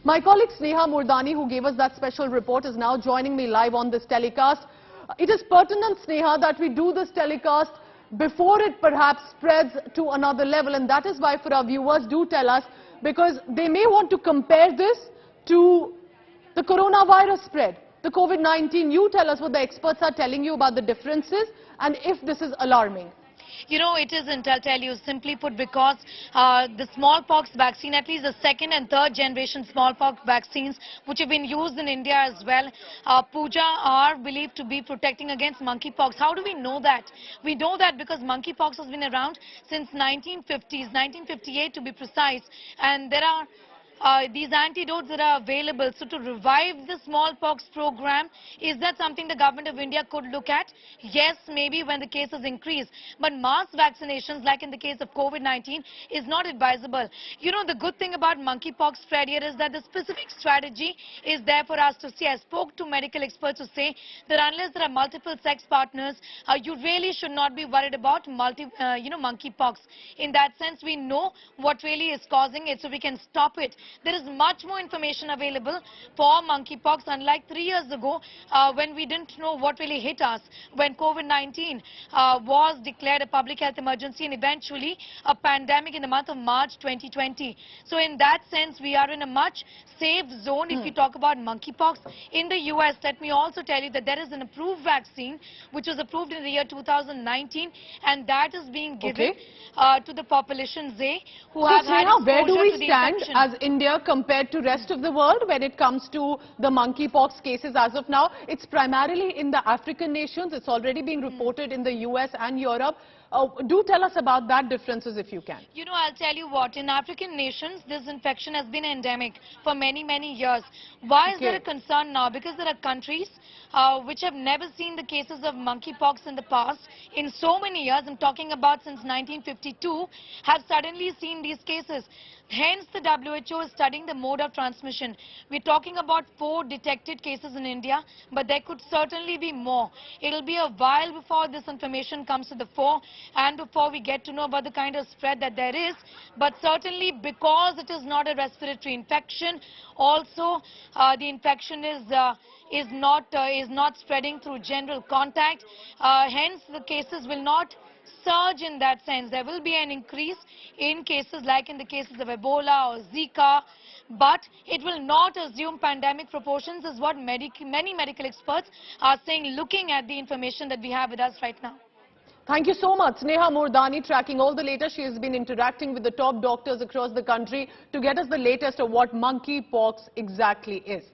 My colleague Sneha Murdani, who gave us that special report, is now joining me live on this telecast. It is pertinent, Sneha, that we do this telecast before it perhaps spreads to another level, and that is why for our viewers, do tell us, because they may want to compare this to the coronavirus spread, the COVID-19. You tell us what the experts are telling you about the differences and if this is alarming. You know, it isn't, I'll tell you, simply put, because the smallpox vaccine, at least the second and third generation smallpox vaccines, which have been used in India as well, Pooja, are believed to be protecting against monkeypox. How do we know that? We know that because monkeypox has been around since 1950s, 1958 to be precise, and there are these antidotes that are available. So to revive the smallpox program, is that something the government of India could look at? Yes, maybe when the cases increase. But mass vaccinations, like in the case of COVID-19, is not advisable. You know, the good thing about monkeypox spread here is that the specific strategy is there for us to see. I spoke to medical experts who say that unless there are multiple sex partners, you really should not be worried about monkeypox. In that sense, we know what really is causing it, so we can stop it. There is much more information available for monkeypox, unlike 3 years ago when we didn't know what really hit us, when COVID-19 was declared a public health emergency and eventually a pandemic in the month of March 2020. So in that sense, we are in a much safe zone if you talk about monkeypox. In the US, let me also tell you that there is an approved vaccine which was approved in the year 2019, and that is being given to the population who have had exposure where do we to the stand infection. as India compared to rest of the world when it comes to the monkeypox cases as of now? It's primarily in the African nations. It's already being reported in the US and Europe. Do tell us about that differences if you can. You know, I'll tell you what, in African nations, this infection has been endemic for many, many years. Why is there a concern now? Because there are countries which have never seen the cases of monkeypox in the past. In so many years, I'm talking about since 1952, have suddenly seen these cases. Hence, the WHO is studying the mode of transmission. We're talking about 4 detected cases in India, but there could certainly be more. It'll be a while before this information comes to the fore and before we get to know about the kind of spread that there is. But certainly, because it is not a respiratory infection, also the infection is not spreading through general contact. Hence, the cases will not surge in that sense. There will be an increase in cases like in the cases of Ebola or Zika, but it will not assume pandemic proportions, is what many medical experts are saying, looking at the information that we have with us right now. Thank you so much. Sneha Murdani tracking all the latest. She has been interacting with the top doctors across the country to get us the latest of what monkeypox exactly is.